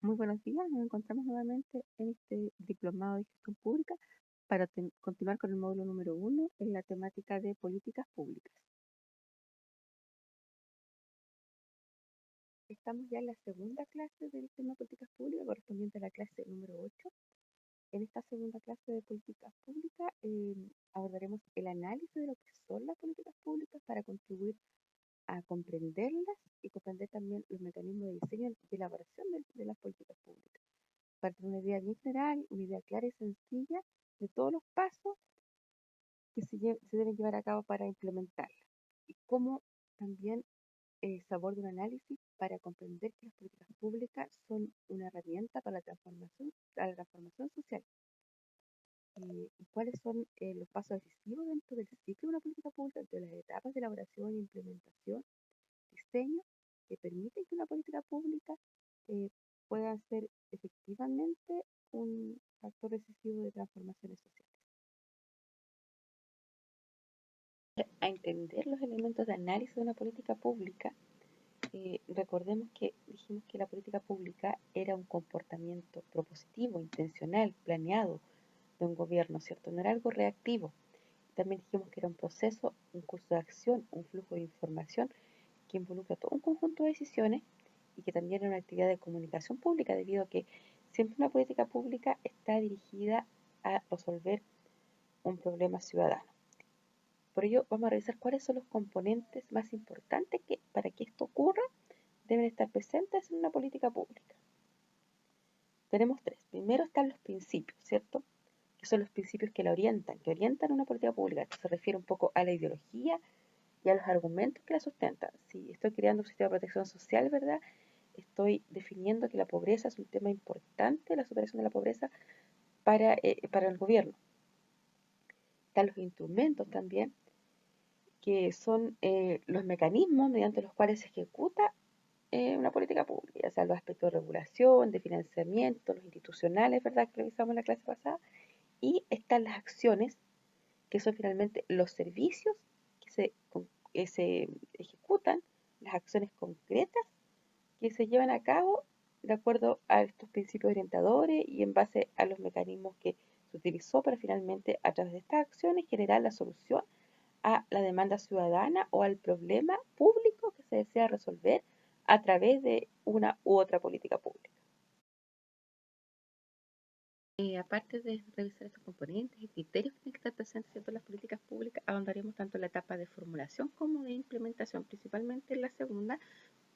Muy buenos días, nos encontramos nuevamente en este diplomado de gestión pública para continuar con el módulo número 1 en la temática de políticas públicas. Estamos ya en la segunda clase del tema de políticas públicas correspondiente a la clase número 8. En esta segunda clase de políticas públicas abordaremos el análisis de lo que son las políticas públicas para contribuir a comprenderlas y comprender también los mecanismos de diseño y elaboración de las políticas públicas, para tener una idea bien general, una idea clara y sencilla de todos los pasos que se deben llevar a cabo para implementarla y cómo también se aborda un análisis para comprender que las políticas públicas son una herramienta para la transformación social y cuáles son los pasos decisivos dentro del ciclo de una política pública, de las etapas de elaboración, implementación, diseño, que permiten que una política pública eh, pueda ser efectivamente un factor decisivo de transformaciones sociales. A entender los elementos de análisis de una política pública, recordemos que dijimos que la política pública era un comportamiento propositivo, intencional, planeado de un gobierno, ¿cierto? No era algo reactivo. También dijimos que era un proceso, un curso de acción, un flujo de información que involucra todo un conjunto de decisiones y que también era una actividad de comunicación pública, debido a que siempre una política pública está dirigida a resolver un problema ciudadano. Por ello, vamos a revisar cuáles son los componentes más importantes que, para que esto ocurra, deben estar presentes en una política pública. Tenemos tres. Primero están los principios, ¿cierto? Que son los principios que orientan una política pública. Esto se refiere un poco a la ideología y a los argumentos que la sustentan. Si estoy creando un sistema de protección social, ¿verdad? Estoy definiendo que la pobreza es un tema importante, la superación de la pobreza para el gobierno. Están los instrumentos también, que son los mecanismos mediante los cuales se ejecuta una política pública, ya sea los aspectos de regulación, de financiamiento, los institucionales, ¿verdad?, que revisamos en la clase pasada, y están las acciones, que son finalmente los servicios que se ejecutan, las acciones concretas que se llevan a cabo de acuerdo a estos principios orientadores y en base a los mecanismos que se utilizó para finalmente, a través de estas acciones, generar la solución a la demanda ciudadana o al problema público que se desea resolver a través de una u otra política pública. Aparte de revisar estos componentes y criterios que tienen que estar presentes en todas las políticas públicas, ahondaremos tanto en la etapa de formulación como de implementación, principalmente en la segunda,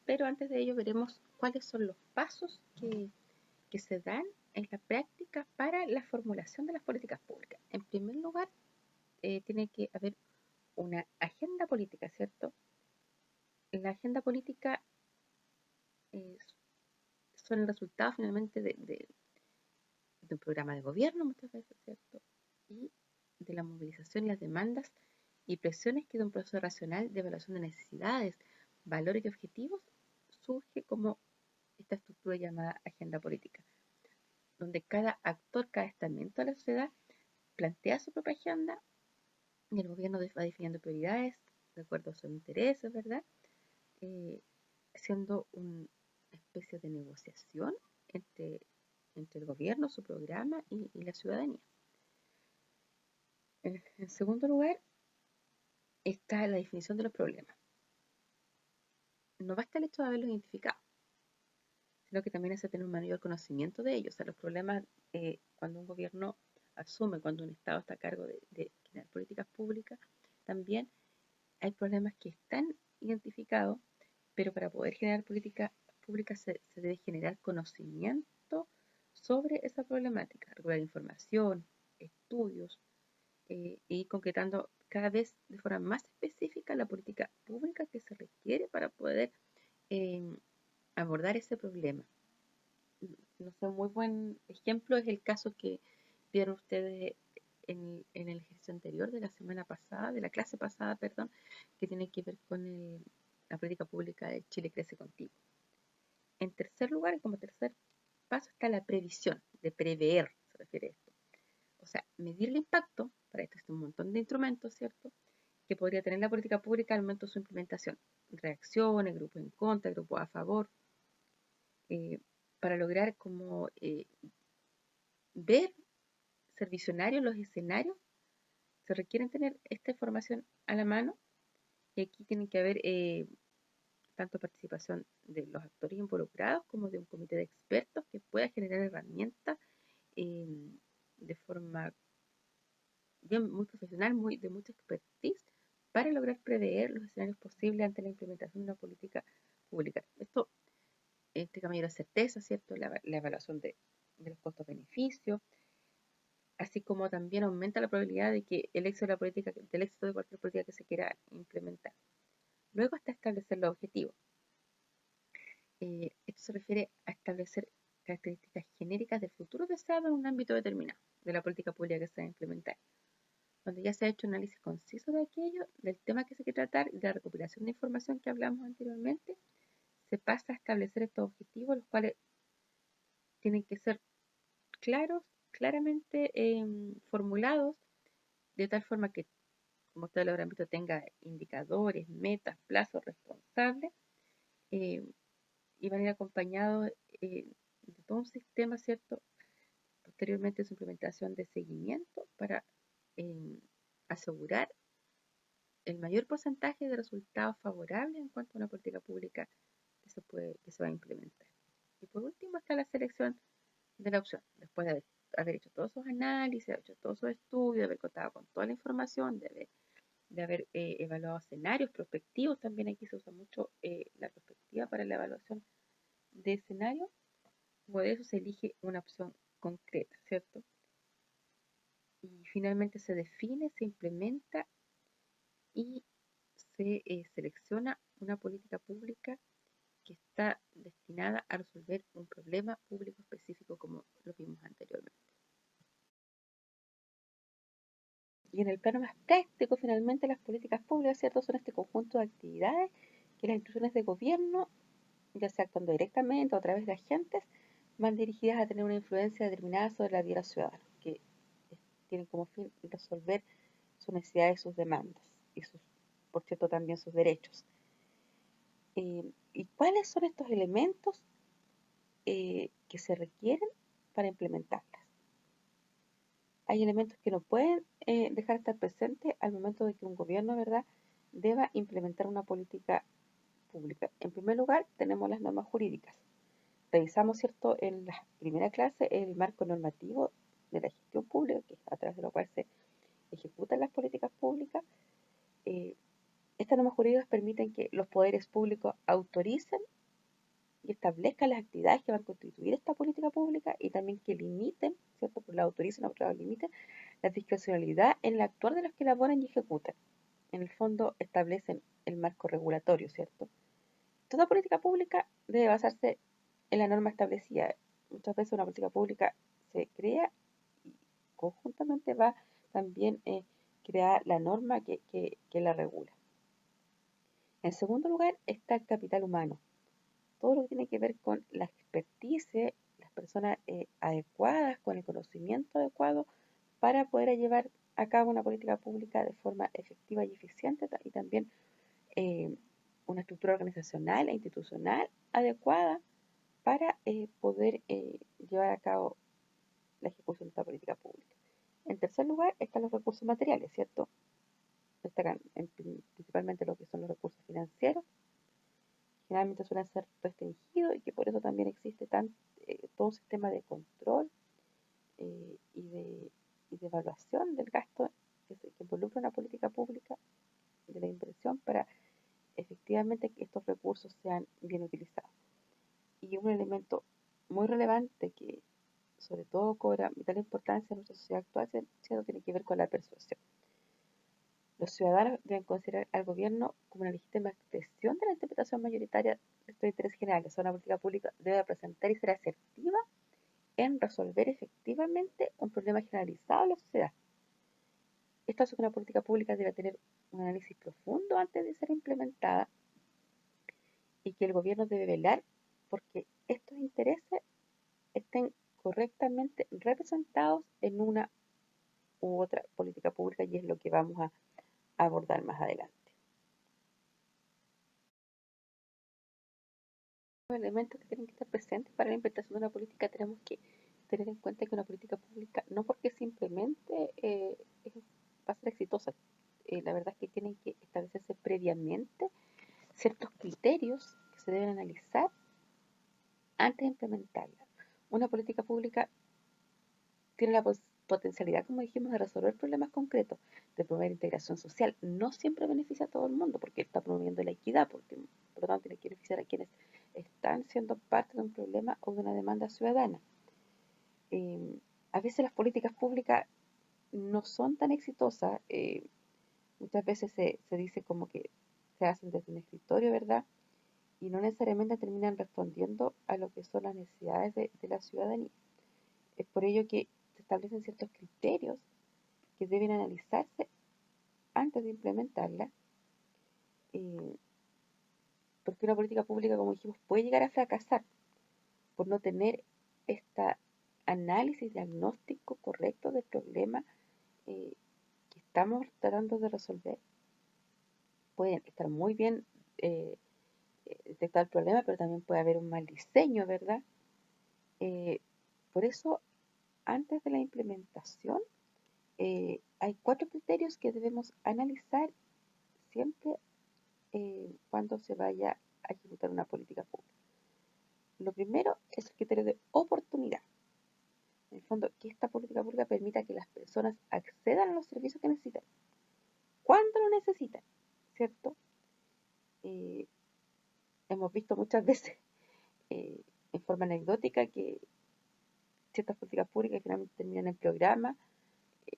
pero antes de ello veremos cuáles son los pasos que se dan en la práctica para la formulación de las políticas públicas. En primer lugar, tiene que haber una agenda política, ¿cierto? La agenda política eh, son el resultado finalmente de un programa de gobierno muchas veces, ¿cierto? Y de la movilización y las demandas y presiones que de un proceso racional de evaluación de necesidades, valores y objetivos surge como esta estructura llamada agenda política, donde cada actor, cada estamento de la sociedad plantea su propia agenda y el gobierno va definiendo prioridades de acuerdo a sus intereses, ¿verdad? Eh, Siendo una especie de negociación entre, entre el gobierno, su programa y la ciudadanía. En segundo lugar, está la definición de los problemas. No basta el hecho de haberlos identificado, sino que también hace tener un mayor conocimiento de ellos. O sea, los problemas, cuando un gobierno asume, cuando un Estado está a cargo de generar políticas públicas, también hay problemas que están identificados, pero para poder generar políticas públicas se debe generar conocimiento sobre esa problemática, regular información, estudios, e ir concretando cada vez de forma más específica la política pública que se requiere para poder eh, abordar ese problema. No sé, un muy buen ejemplo es el caso que vieron ustedes en el ejercicio anterior de la semana pasada, de la clase pasada, perdón, que tiene que ver con la política pública de Chile Crece Contigo. En tercer lugar, como tercer paso, está la previsión, de prever, se refiere a esto. O sea, medir el impacto, para esto existe un montón de instrumentos, ¿cierto?, que podría tener la política pública al momento de su implementación. Reacciones, grupos en contra, grupos a favor. para lograr como ver, ser visionarios los escenarios, se requieren tener esta información a la mano y aquí tiene que haber tanto participación de los actores involucrados como de un comité de expertos que pueda generar herramientas eh, de forma bien, muy profesional, de mucha expertise para lograr prever los escenarios posibles ante la implementación de una política pública. Esto implica mayor certeza, ¿cierto? La evaluación de los costos-beneficios, así como también aumenta la probabilidad de que el éxito de la política, del éxito de cualquier política que se quiera implementar. Luego está establecer los objetivos. Esto se refiere a establecer características genéricas del futuro deseado en un ámbito determinado de la política pública que se va a implementar. Cuando ya se ha hecho un análisis conciso de aquello, del tema que se quiere tratar y de la recopilación de información que hablamos anteriormente, se pasa a establecer estos objetivos, los cuales tienen que ser claros, claramente formulados, de tal forma que, como ustedes lo habrán visto, tenga indicadores, metas, plazos responsables eh, y van a ir acompañados de todo un sistema, ¿cierto? Posteriormente su implementación de seguimiento para eh, asegurar el mayor porcentaje de resultados favorables en cuanto a una política pública que se va a implementar. Y por último está la selección de la opción, después de haber hecho todos esos análisis, de haber hecho todos esos estudios, de haber contado con toda la información, de haber evaluado escenarios prospectivos, también aquí se usa mucho la perspectiva para la evaluación de escenarios, luego de eso se elige una opción concreta, ¿cierto? Y finalmente se define, se implementa y se selecciona una política pública que está destinada a resolver un problema público específico como lo vimos anteriormente. Y en el plano más práctico, finalmente, las políticas públicas, ¿cierto?, son este conjunto de actividades que las instituciones de gobierno, ya sea actuando directamente o a través de agentes, van dirigidas a tener una influencia determinada sobre la vida de los ciudadanos, que tienen como fin resolver sus necesidades, sus demandas y por cierto, también sus derechos. ¿Y cuáles son estos elementos que se requieren para implementarlas? Hay elementos que no pueden dejar de estar presentes al momento de que un gobierno, ¿verdad?, deba implementar una política pública. En primer lugar, tenemos las normas jurídicas. Revisamos, ¿cierto?, en la primera clase el marco normativo de la gestión pública, que es a través de lo cual se ejecutan las políticas públicas. Estas normas jurídicas permiten que los poderes públicos autoricen y establezcan las actividades que van a constituir esta política pública y también que limiten, ¿cierto?, por la autoricen o por la limiten la discrecionalidad en el actuar de los que elaboran y ejecutan. En el fondo establecen el marco regulatorio, ¿cierto? Toda política pública debe basarse en la norma establecida. Muchas veces una política pública se crea y conjuntamente va también crear la norma que la regula. En segundo lugar está el capital humano. Todo lo que tiene que ver con la expertise, las personas adecuadas, con el conocimiento adecuado para poder llevar a cabo una política pública de forma efectiva y eficiente y también una estructura organizacional e institucional adecuada para poder llevar a cabo la ejecución de esta política pública. En tercer lugar están los recursos materiales, ¿cierto? Destacan principalmente lo que son los recursos financieros, generalmente suelen ser restringidos y que por eso también existe todo un sistema de control eh, y, de, y de evaluación del gasto que involucra una política pública de la inversión para efectivamente que estos recursos sean bien utilizados. Y un elemento muy relevante que sobre todo cobra vital importancia en nuestra sociedad actual, ¿cierto?, tiene que ver con la persuasión. Los ciudadanos deben considerar al gobierno como una legítima expresión de la interpretación mayoritaria de estos intereses generales. O sea, una política pública debe presentar y ser asertiva en resolver efectivamente un problema generalizado de la sociedad. Esto hace que una política pública debe tener un análisis profundo antes de ser implementada y que el gobierno debe velar porque estos intereses estén correctamente representados en una u otra política pública y es lo que vamos a abordar más adelante. Los elementos que tienen que estar presentes para la implementación de una política tenemos que tener en cuenta que una política pública, no porque simplemente va a ser exitosa, la verdad es que tienen que establecerse previamente ciertos criterios que se deben analizar antes de implementarla. Una política pública tiene la potencialidad, como dijimos, de resolver problemas concretos, de promover integración social. No siempre beneficia a todo el mundo porque está promoviendo la equidad, porque por lo tanto tiene que beneficiar a quienes están siendo parte de un problema o de una demanda ciudadana. A veces las políticas públicas no son tan exitosas, muchas veces se dice como que se hacen desde un escritorio, ¿verdad? Y no necesariamente terminan respondiendo a lo que son las necesidades de la ciudadanía. Es por ello que se establecen ciertos criterios que deben analizarse antes de implementarla, eh, porque una política pública, como dijimos, puede llegar a fracasar por no tener este análisis diagnóstico correcto del problema eh, que estamos tratando de resolver. Pueden estar muy bien eh, detectar el problema, pero también puede haber un mal diseño, ¿verdad? Por eso, antes de la implementación, hay 4 criterios que debemos analizar siempre cuando se vaya a ejecutar una política pública. Lo primero es el criterio de oportunidad. En el fondo, que esta política pública permita que las personas accedan a los servicios que necesitan, cuando lo necesitan, ¿cierto? Eh, Hemos visto muchas veces eh, en forma anecdótica que ciertas políticas públicas finalmente terminan en programas, eh,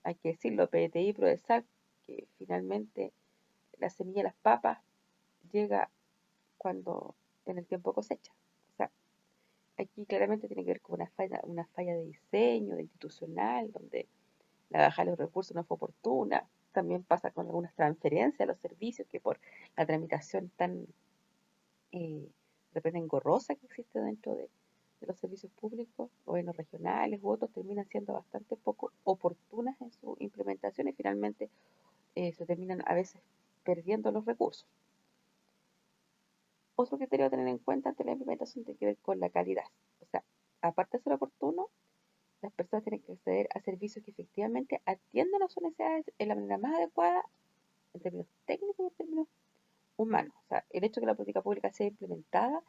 hay que decirlo, PDI, PRODESAC, que finalmente la semilla de las papas llega cuando en el tiempo cosecha. O sea, aquí claramente tiene que ver con una falla de diseño, de institucional, donde la baja de los recursos no fue oportuna. También pasa con algunas transferencias a los servicios que por la tramitación tan de repente engorrosa que existe dentro de los servicios públicos, gobiernos regionales u otros, terminan siendo bastante poco oportunas en su implementación y finalmente se terminan a veces perdiendo los recursos. Otro criterio a tener en cuenta ante la implementación tiene que ver con la calidad. O sea, aparte de ser oportuno, las personas tienen que acceder a servicios que efectivamente atiendan a sus necesidades en la manera más adecuada en términos técnicos y en términos humanos. O sea, el hecho de que la política pública sea implementada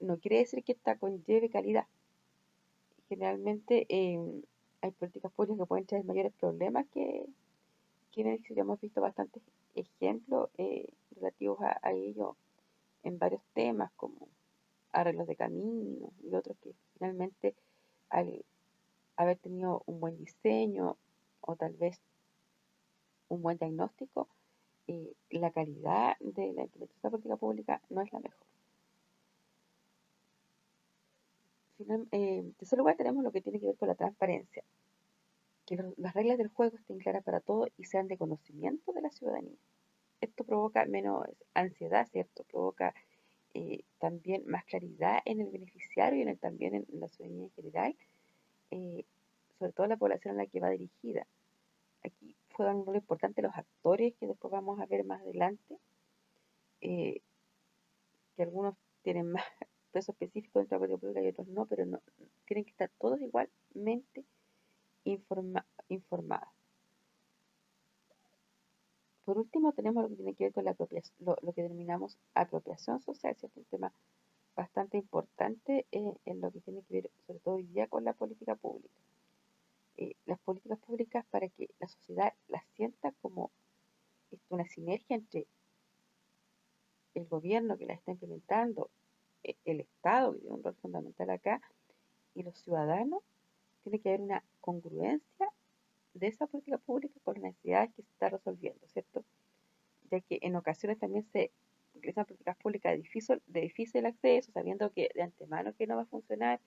no quiere decir que esta conlleve calidad. Generalmente hay políticas públicas que pueden traer mayores problemas que beneficios. Hemos visto bastantes ejemplos relativos a ello en varios temas como arreglos de caminos y otros que finalmente al haber tenido un buen diseño o tal vez un buen diagnóstico, la calidad de la implementación de la política pública no es la mejor. En tercer lugar tenemos lo que tiene que ver con la transparencia, que las reglas del juego estén claras para todos y sean de conocimiento de la ciudadanía. Esto provoca menos ansiedad, ¿cierto? Provoca también más claridad en el beneficiario y también en la ciudadanía en general, eh, sobre todo la población a la que va dirigida. Aquí juegan un rol importante los actores que después vamos a ver más adelante, eh, que algunos tienen más peso específico dentro de la política pública y otros no, pero no, tienen que estar todos igualmente informados. Por último, tenemos lo que tiene que ver con la lo que denominamos apropiación social, ¿cierto? Un tema bastante importante en lo que tiene que ver, sobre todo hoy día, con la política pública. Las políticas públicas para que la sociedad las sienta como una sinergia entre el gobierno que la está implementando, el Estado, que tiene un rol fundamental acá, y los ciudadanos, tiene que haber una congruencia de esa política pública con las necesidades que se está resolviendo, ¿cierto? Ya que en ocasiones también se realizan políticas públicas de difícil acceso, sabiendo que de antemano que no va a funcionar,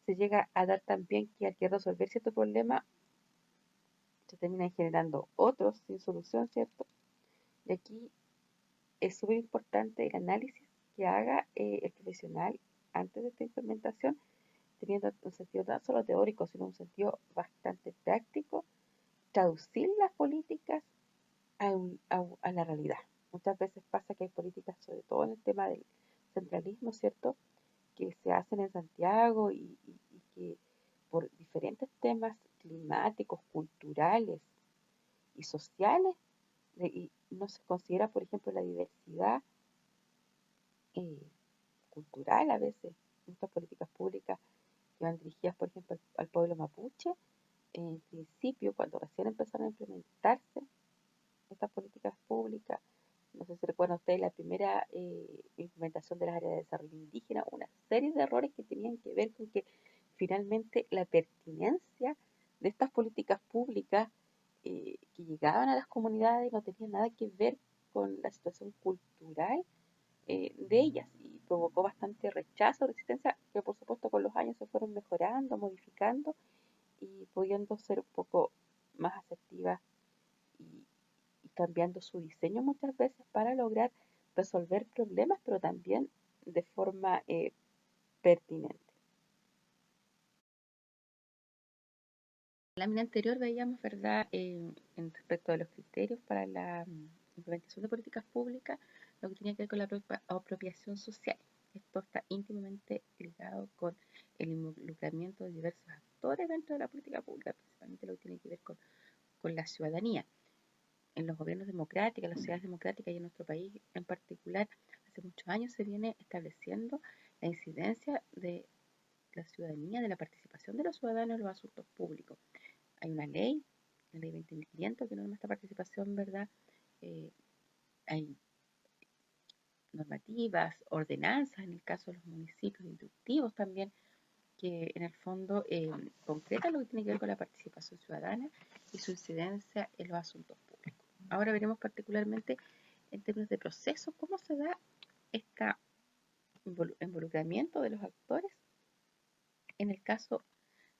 se llega a dar también que al que resolver cierto problema se terminan generando otros sin solución, ¿cierto? Y aquí es súper importante el análisis que haga el profesional antes de esta implementación, teniendo un sentido no solo teórico, sino un sentido bastante práctico, traducir las políticas a la realidad. Muchas veces pasa que hay políticas, sobre todo en el tema del centralismo, ¿cierto?, que se hacen en Santiago y que por diferentes temas climáticos, culturales y sociales, y no se considera, por ejemplo, la diversidad eh, cultural a veces, estas políticas públicas que van dirigidas, por ejemplo, al pueblo mapuche. En principio, cuando recién empezaron a implementarse estas políticas públicas, no sé si recuerdan ustedes la primera implementación de las áreas de desarrollo indígena, una serie de errores que tenían que ver con que finalmente la pertinencia de estas políticas públicas que llegaban a las comunidades no tenía nada que ver con la situación cultural de ellas y provocó bastante rechazo, resistencia, que por supuesto con los años se fueron mejorando, modificando y pudiendo ser un poco más asertivas y, y cambiando su diseño muchas veces para lograr resolver problemas, pero también de forma pertinente. En la lámina anterior veíamos, ¿verdad?, en respecto a los criterios para la implementación de políticas públicas, lo que tenía que ver con la apropiación social. Esto está íntimamente ligado con el involucramiento de diversos actores dentro de la política pública, principalmente lo que tiene que ver con la ciudadanía. En los gobiernos democráticos, en las sociedades democráticas y en nuestro país en particular, hace muchos años se viene estableciendo la incidencia de la ciudadanía, de la participación de los ciudadanos en los asuntos públicos. Hay una ley, la ley 20.500, que norma esta participación, ¿verdad? Hay normativas, ordenanzas, en el caso de los municipios, instructivos también, que en el fondo concretan lo que tiene que ver con la participación ciudadana y su incidencia en los asuntos públicos. Ahora veremos particularmente en términos de proceso cómo se da este involucramiento de los actores en el caso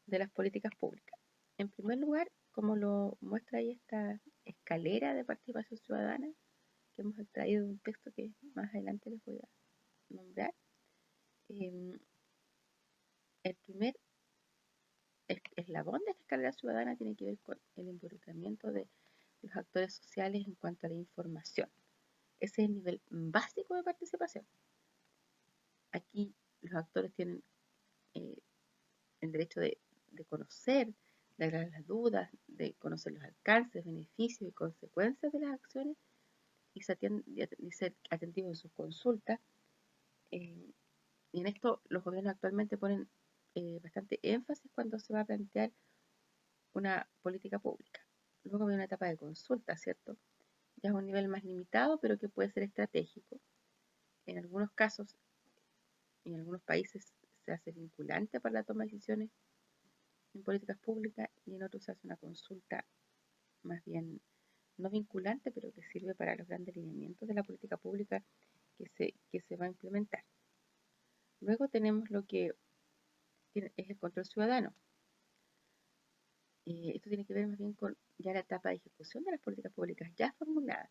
de las políticas públicas. En primer lugar, como lo muestra ahí esta escalera de participación ciudadana, que hemos extraído de un texto que más adelante les voy a nombrar, el primer eslabón de esta escalera ciudadana tiene que ver con el involucramiento de los actores sociales en cuanto a la información. Ese es el nivel básico de participación. Aquí los actores tienen el derecho de conocer, de aclarar las dudas, de conocer los alcances, beneficios y consecuencias de las acciones y ser atentivos en sus consultas. Y en esto los gobiernos actualmente ponen bastante énfasis cuando se va a plantear una política pública. Luego viene una etapa de consulta, ¿cierto? Ya es un nivel más limitado, pero que puede ser estratégico. En algunos casos y en algunos países se hace vinculante para la toma de decisiones en políticas públicas y en otros se hace una consulta más bien no vinculante, pero que sirve para los grandes lineamientos de la política pública que se va a implementar. Luego tenemos lo que es el control ciudadano. Esto tiene que ver más bien con ya la etapa de ejecución de las políticas públicas ya formuladas.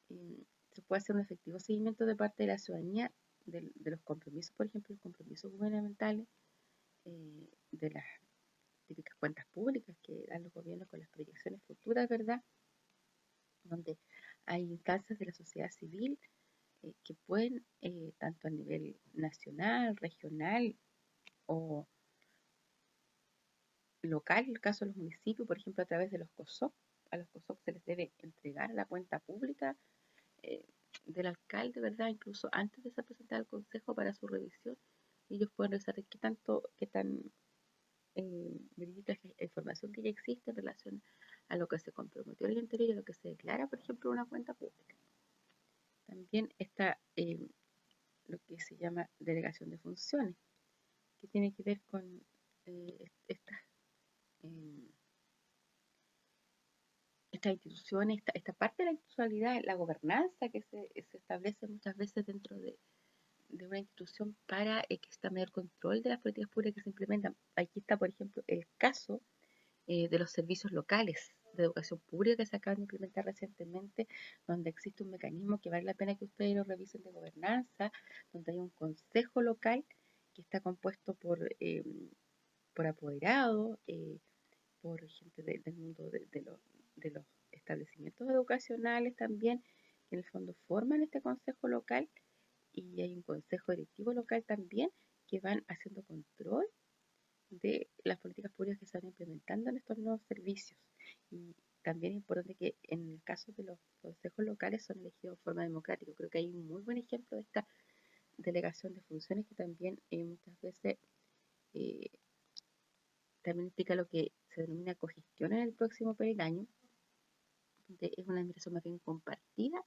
Se puede hacer un efectivo seguimiento de parte de la ciudadanía de los compromisos, por ejemplo, los compromisos gubernamentales, de las típicas cuentas públicas que dan los gobiernos con las proyecciones futuras, ¿verdad? Donde hay instancias de la sociedad civil que pueden, tanto a nivel nacional, regional o local, en el caso de los municipios, por ejemplo, a través de los COSOC, a los COSOC se les debe entregar la cuenta pública del alcalde, ¿verdad? Incluso antes de ser presentada al consejo para su revisión, ellos pueden revisar qué tan verídica es la información que ya existe en relación a lo que se comprometió el interior y a lo que se declara, por ejemplo, una cuenta pública. También está lo que se llama delegación de funciones, que tiene que ver con estas instituciones, esta parte de la institucionalidad, la gobernanza que se establece muchas veces dentro de una institución para que exista mayor control de las políticas públicas que se implementan. Aquí está, por ejemplo, el caso de los servicios locales de educación pública que se acaban de implementar recientemente, donde existe un mecanismo que vale la pena que ustedes lo revisen de gobernanza, donde hay un consejo local que está compuesto por apoderados, por gente del mundo de los establecimientos educacionales también, que en el fondo forman este consejo local y hay un consejo directivo local también que van haciendo control de las políticas públicas que se van implementando en estos nuevos servicios. Y también es importante que en el caso de los consejos locales son elegidos de forma democrática. Creo que hay un muy buen ejemplo de esta delegación de funciones que también muchas veces eh, también implica lo que se denomina cogestión en el próximo peldaño, donde es una administración más bien compartida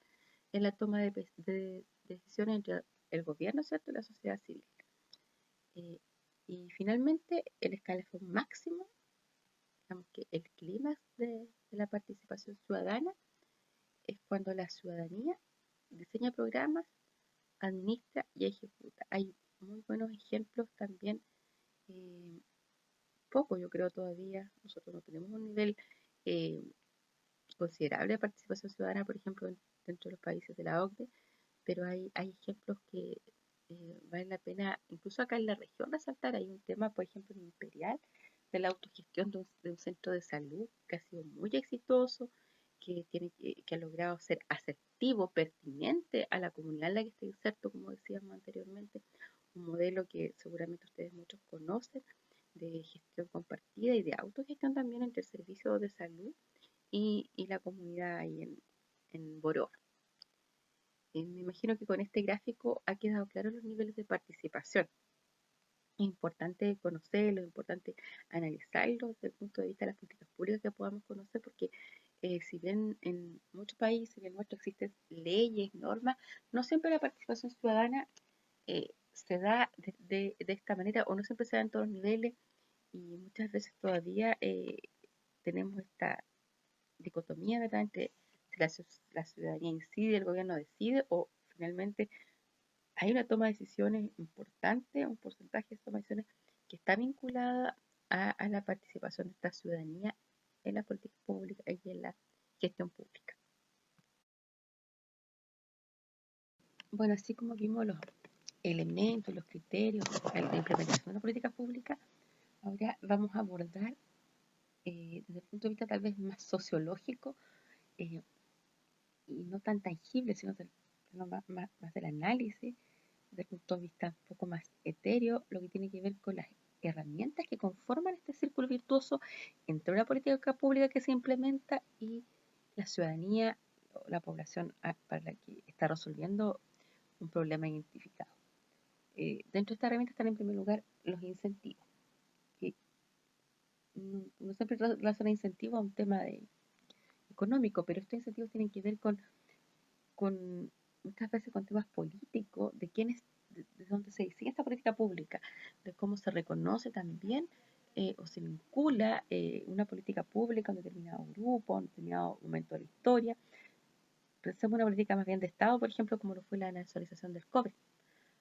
en la toma de decisiones entre el gobierno, ¿cierto?, y la sociedad civil. Eh, y finalmente, el escalafón máximo, digamos que el clímax de la participación ciudadana es cuando la ciudadanía diseña programas, administra y ejecuta. Hay muy buenos ejemplos también, eh, poco yo creo todavía, nosotros no tenemos un nivel eh, considerable de participación ciudadana, por ejemplo, dentro de los países de la OCDE, pero hay ejemplos que vale la pena, incluso acá en la región, resaltar. Hay un tema, por ejemplo, en Imperial, de la autogestión de un centro de salud que ha sido muy exitoso, que ha logrado ser asertivo, pertinente a la comunidad en la que está inserto, como decíamos anteriormente, un modelo que seguramente ustedes muchos conocen, de gestión compartida y de autogestión también entre el servicio de salud y la comunidad ahí en Boroa. Me imagino que con este gráfico ha quedado claro los niveles de participación. Es importante conocerlo, es importante analizarlo desde el punto de vista de las políticas públicas que podamos conocer, porque si bien en muchos países, en el nuestro existen leyes, normas, no siempre la participación ciudadana se da de esta manera o no siempre se da en todos los niveles y muchas veces todavía tenemos esta dicotomía, ¿verdad?, entre si la ciudadanía incide, el gobierno decide o finalmente hay una toma de decisiones importante, un porcentaje de toma de decisiones que está vinculada a la participación de esta ciudadanía en la política pública y en la gestión pública. Bueno, así como vimos los elementos, los criterios de la implementación de la política pública, ahora vamos a abordar desde el punto de vista tal vez más sociológico eh, y no tan tangible, sino más del análisis, desde el punto de vista un poco más etéreo, lo que tiene que ver con las herramientas que conforman este círculo virtuoso entre una política pública que se implementa y la ciudadanía o la población para la que está resolviendo un problema identificado. Dentro de esta herramienta están en primer lugar los incentivos, que no siempre relaciona incentivos a un tema económico, pero estos incentivos tienen que ver con muchas veces con temas políticos, de quiénes, de dónde se diseña esta política pública, de cómo se reconoce también o se vincula una política pública a un determinado grupo, a un determinado momento de la historia. Pensemos en una política más bien de Estado, por ejemplo, como lo fue la nacionalización del cobre.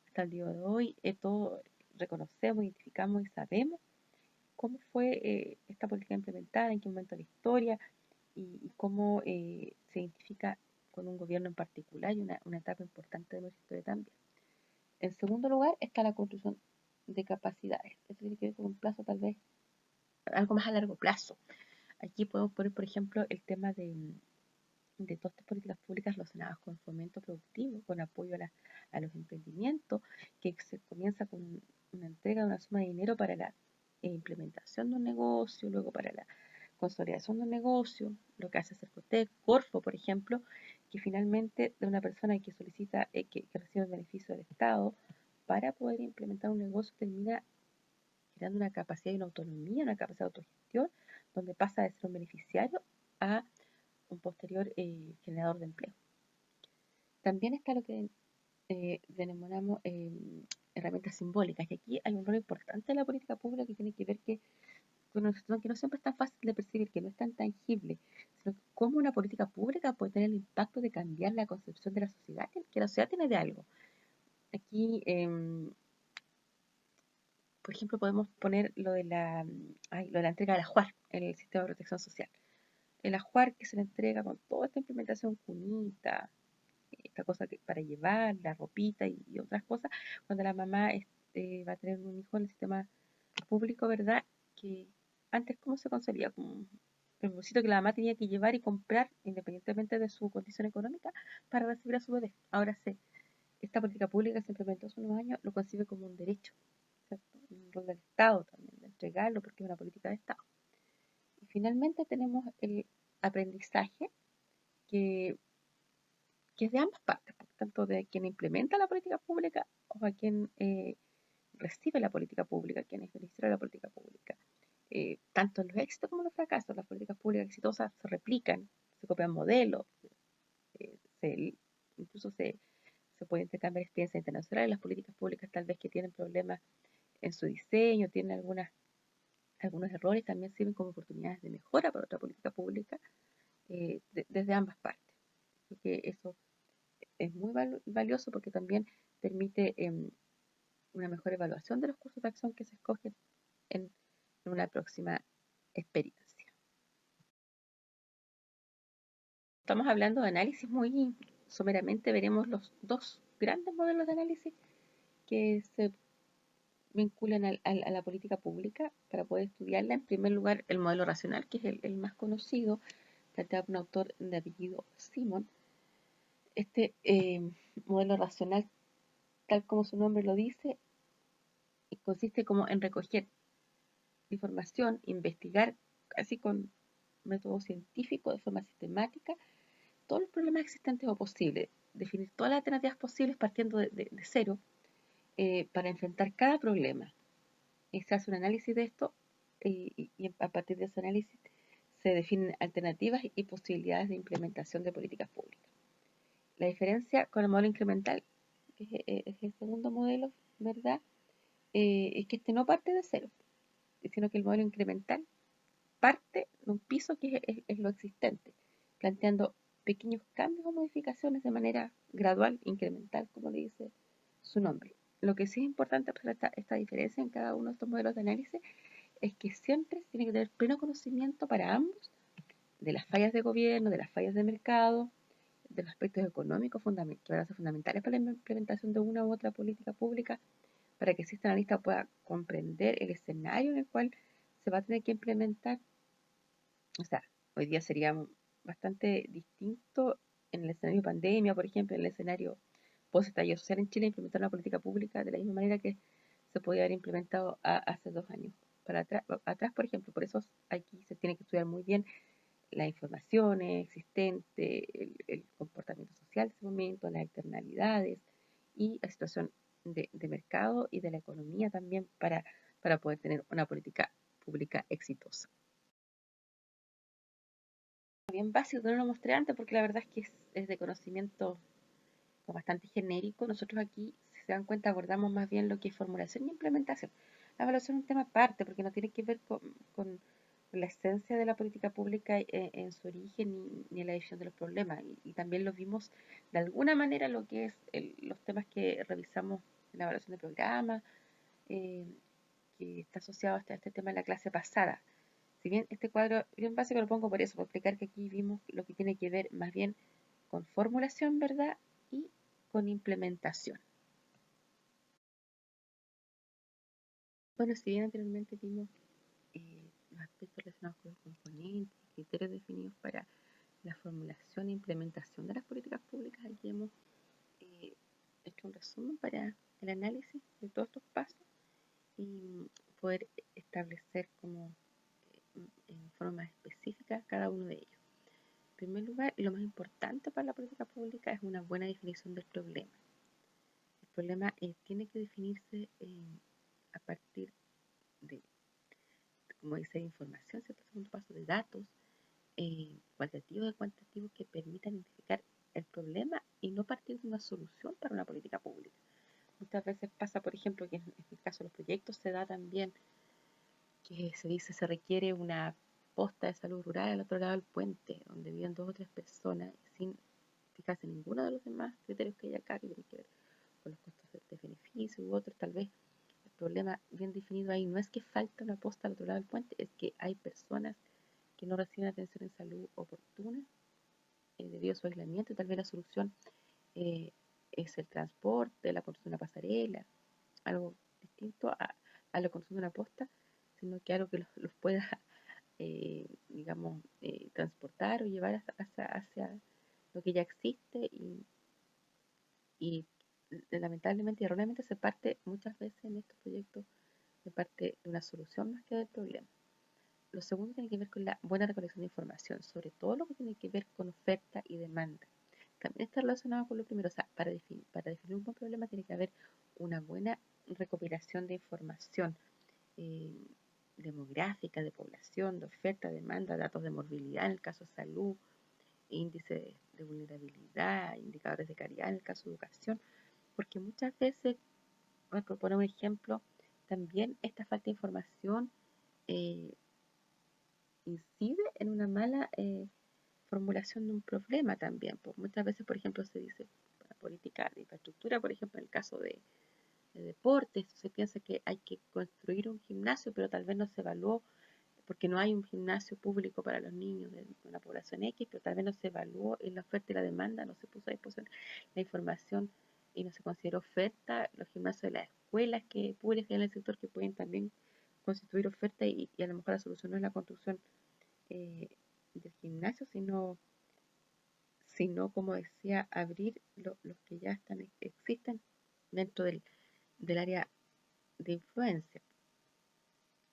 Hasta el día de hoy, todos reconocemos, identificamos y sabemos cómo fue esta política implementada, en qué momento de la historia y cómo se identifica con un gobierno en particular y una etapa importante de nuestra historia también. En segundo lugar está la construcción de capacidades. Eso tiene que ver con un plazo tal vez algo más a largo plazo. Aquí podemos poner, por ejemplo, el tema de todas estas políticas públicas relacionadas con fomento productivo, con apoyo a los emprendimientos, que se comienza con una entrega de una suma de dinero para la implementación de un negocio, luego para la consolidación de un negocio, lo que hace Cercotec, Corfo, por ejemplo, que finalmente de una persona que solicita, que recibe el beneficio del Estado para poder implementar un negocio termina generando una capacidad y una autonomía, una capacidad de autogestión, donde pasa de ser un beneficiario a un posterior generador de empleo. También está lo que denominamos herramientas simbólicas, y aquí hay un rol importante de la política pública que tiene que ver con una situación que no siempre es tan fácil de percibir, que no es tan tangible, sino cómo una política pública puede tener el impacto de cambiar la concepción de la sociedad, que la sociedad tiene de algo. Aquí, por ejemplo, podemos poner lo de la entrega de la JUAR en el sistema de protección social. El ajuar que se le entrega con toda esta implementación cunita, esta cosa que para llevar, la ropita y otras cosas, cuando la mamá va a tener un hijo en el sistema público, ¿verdad? Que antes, ¿cómo se concebía? Como el bolsito que la mamá tenía que llevar y comprar independientemente de su condición económica para recibir a su bebé. Ahora se esta política pública que se implementó hace unos años lo concibe como un derecho, ¿cierto? Un rol del Estado también, de entregarlo porque es una política de Estado. Y finalmente tenemos el aprendizaje que, que es de ambas partes, tanto de quien implementa la política pública o a quien recibe la política pública, quien es beneficiario de la política pública. Tanto en los éxitos como en los fracasos, las políticas públicas exitosas se replican, se copian modelos, se, incluso se puede intercambiar experiencias internacionales. Las políticas públicas tal vez que tienen problemas en su diseño, tienen algunos errores, también sirven como oportunidades de mejora para otra política pública desde ambas partes. Porque eso es muy valioso porque también permite una mejor evaluación de los cursos de acción que se escogen en una próxima experiencia. Estamos hablando de análisis muy someramente, veremos los dos grandes modelos de análisis que se vinculan a la política pública para poder estudiarla. En primer lugar, el modelo racional, que es el más conocido, planteado por un autor de apellido Simon. Este modelo racional, tal como su nombre lo dice, consiste como en recoger información, investigar casi con método científico, de forma sistemática, todos los problemas existentes o posibles, definir todas las alternativas posibles partiendo de cero para enfrentar cada problema. Y se hace un análisis de esto y a partir de ese análisis se definen alternativas y posibilidades de implementación de políticas públicas. La diferencia con el modelo incremental, que es el segundo modelo, ¿verdad? Es que este no parte de cero, sino que el modelo incremental parte de un piso que es lo existente, planteando pequeños cambios o modificaciones de manera gradual, incremental, como le dice su nombre. Lo que sí es importante observar esta diferencia en cada uno de estos modelos de análisis es que siempre tiene que tener pleno conocimiento para ambos de las fallas de gobierno, de las fallas de mercado, de los aspectos económicos que van a ser fundamentales para la implementación de una u otra política pública, para que este analista pueda comprender el escenario en el cual se va a tener que implementar. O sea, hoy día sería bastante distinto en el escenario de pandemia, por ejemplo, en el escenario post-estallido social en Chile, implementar una política pública de la misma manera que se podía haber implementado hace 2 años. Para atrás, por ejemplo, por eso aquí se tiene que estudiar muy bien las informaciones existentes, el comportamiento social de ese momento, las externalidades y la situación de mercado y de la economía también para poder tener una política pública exitosa. Bien básico, no lo mostré antes porque la verdad es que es de conocimiento bastante genérico. Nosotros aquí, si se dan cuenta, abordamos más bien lo que es formulación y implementación. La evaluación es un tema aparte porque no tiene que ver con la esencia de la política pública en su origen ni en la definición de los problemas. Y también lo vimos de alguna manera lo que es los temas que revisamos en la evaluación de programas, eh, que está asociado a este tema en la clase pasada. Si bien este cuadro bien básico lo pongo por eso, por explicar que aquí vimos lo que tiene que ver más bien con formulación, ¿verdad? Y con implementación. Bueno, si bien anteriormente vimos los aspectos relacionados con los componentes, criterios definidos para la formulación e implementación de las políticas públicas, aquí hemos eh, hecho un resumen para el análisis de todos estos pasos y poder establecer como en forma específica cada uno de ellos. En primer lugar, lo más importante para la política pública es una buena definición del problema. El problema tiene que definirse a partir de, como dice, información, ¿cierto? Segundo paso, de datos cualitativos y cuantitativos que permitan identificar el problema y no partir de una solución para una política pública. Muchas veces pasa, por ejemplo, que en el caso de los proyectos se da también que se dice se requiere una posta de salud rural al otro lado del puente, donde viven 2 o 3 personas, sin fijarse en ninguno de los demás criterios que hay acá, que tienen que ver con los costos de beneficio u otros. Tal vez el problema bien definido ahí no es que falta una posta al otro lado del puente, es que hay personas que no reciben atención en salud oportuna debido a su aislamiento, y tal vez la solución eh, es el transporte, la construcción de una pasarela, algo distinto a la construcción de una posta, sino que algo que los pueda, digamos, transportar o llevar hacia lo que ya existe y lamentablemente y erróneamente se parte muchas veces en estos proyectos de parte de una solución más que del problema. Lo segundo tiene que ver con la buena recolección de información, sobre todo lo que tiene que ver con oferta y demanda. También está relacionado con lo primero, o sea, para definir un buen problema tiene que haber una buena recopilación de información eh, demográfica, de población, de oferta, demanda, datos de morbilidad en el caso de salud, índice de vulnerabilidad, indicadores de calidad en el caso de educación, porque muchas veces, por poner un ejemplo, también esta falta de información eh, incide en una mala formulación de un problema también. Pues muchas veces, por ejemplo, se dice la política de infraestructura, por ejemplo, en el caso de deportes, se piensa que hay que construir un gimnasio, pero tal vez no se evaluó porque no hay un gimnasio público para los niños de una población X, pero tal vez no se evaluó en la oferta y la demanda, no se puso a disposición la información y no se consideró oferta los gimnasios de las escuelas que públicas en el sector que pueden también constituir oferta y a lo mejor la solución no es la construcción eh, del gimnasio, sino, como decía, abrir los que ya existen dentro del área de influencia.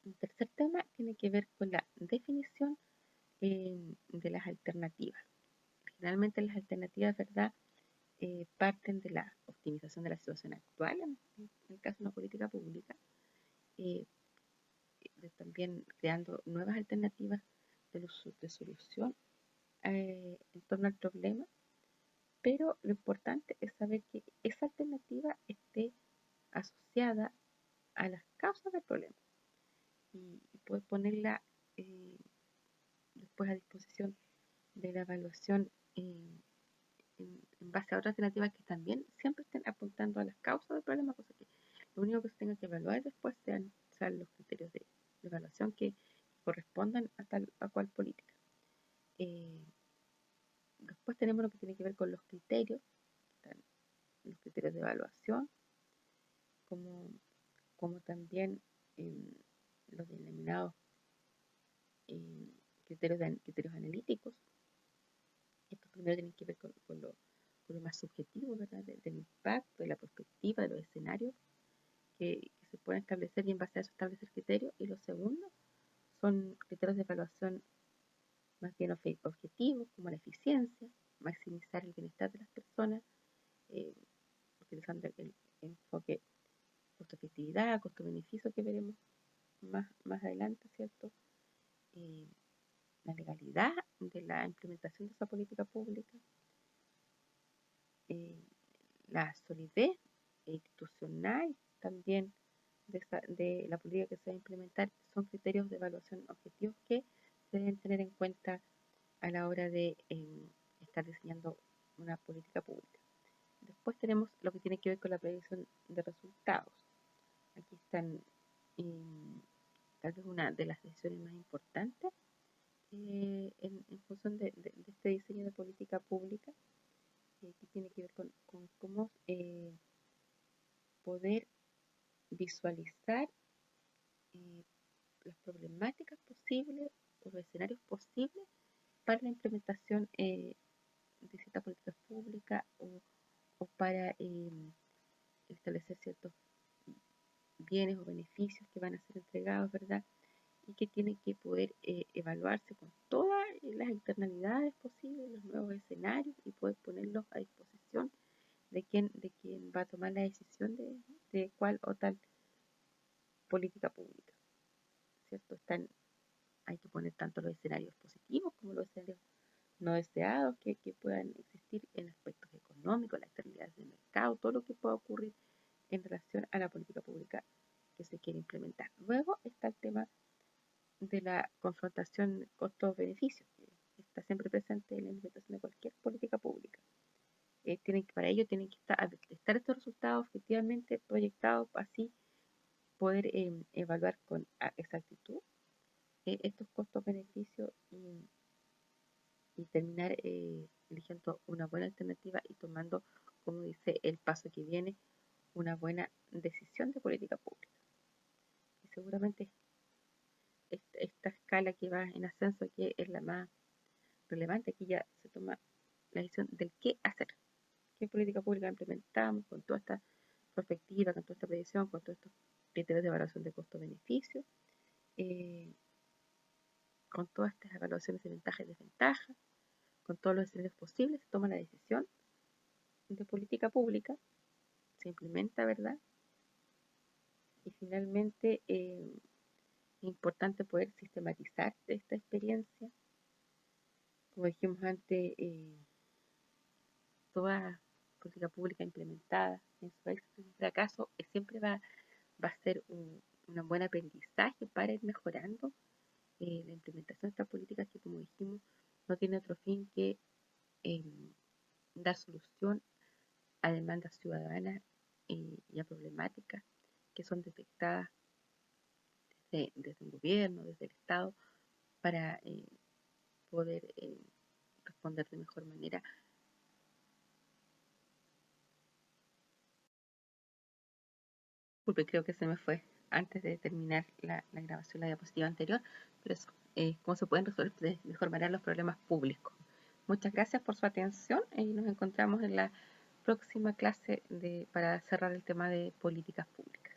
Un tercer tema tiene que ver con la definición de las alternativas. Generalmente las alternativas, ¿verdad? Parten de la optimización de la situación actual, en el caso de una política pública, eh, también creando nuevas alternativas de solución en torno al problema, pero lo importante es saber que esa alternativa esté asociada a las causas del problema y poder ponerla eh, después a disposición de la evaluación en base a otras alternativas que también siempre estén apuntando a las causas del problema, cosa que lo único que se tenga que evaluar después sean los criterios de evaluación que correspondan a cual política. Eh, Después tenemos lo que tiene que ver con los criterios, los criterios de evaluación, como, como también los denominados criterios analíticos. Estos primeros tienen que ver con lo más subjetivo, ¿verdad? Del impacto, de la perspectiva, de los escenarios que se pueden establecer y en base a eso establecer criterios. Y los segundos son criterios de evaluación más bien objetivos, como la eficiencia, maximizar el bienestar de las personas, eh, utilizando el enfoque costo-efectividad, costo-beneficio que veremos más adelante, ¿cierto? Eh, la legalidad de la implementación de esa política pública, eh, la solidez institucional también de la política que se va a implementar son criterios de evaluación objetivos que se deben tener en cuenta a la hora de estar diseñando una política pública. Después tenemos lo que tiene que ver con la predicción de resultados. Aquí están tal vez una de las decisiones más importantes en función de este diseño de política pública, que tiene que ver con cómo poder visualizar eh, las problemáticas posibles o los escenarios posibles para la implementación de ciertas políticas públicas o para establecer ciertos bienes o beneficios que van a ser entregados, ¿verdad? Y que tienen que poder evaluarse con todas las externalidades posibles, los nuevos escenarios y poder ponerlos a disposición de quien va a tomar la decisión de cuál o tal política pública, ¿cierto? Hay que poner tanto los escenarios positivos como los escenarios no deseados que puedan existir en aspectos económicos, las externalidades del mercado, todo lo que pueda ocurrir en relación a la política pública que se quiere implementar. Luego está el tema de la confrontación costos-beneficios, que está siempre presente en la implementación de cualquier política pública. Para ello tienen que estar estos resultados efectivamente proyectados, así poder evaluar con exactitud estos costos-beneficios y terminar eligiendo una buena alternativa y tomando, como dice el paso que viene, una buena decisión de política pública. Y seguramente esta escala que va en ascenso aquí es la más relevante. Aquí ya se toma la decisión del qué hacer, qué política pública implementamos con toda esta perspectiva, con toda esta predicción, con todos estos criterios de evaluación de costo-beneficio, con todas estas evaluaciones de ventaja y desventaja, con todos los escenarios posibles, se toma la decisión de política pública, se implementa, ¿verdad? Y finalmente es importante poder sistematizar esta experiencia. Como dijimos antes, toda política pública implementada en su éxito y su fracaso siempre va a ser un buen aprendizaje para ir mejorando la implementación de estas políticas que, como dijimos, no tiene otro fin que eh, dar solución a demandas ciudadanas y a problemáticas que son detectadas desde el gobierno, desde el Estado, para poder responder de mejor manera. Disculpe, creo que se me fue antes de terminar la grabación, la diapositiva anterior, pero eso, cómo se pueden resolver de mejor manera los problemas públicos. Muchas gracias por su atención y nos encontramos en la próxima clase para cerrar el tema de políticas públicas.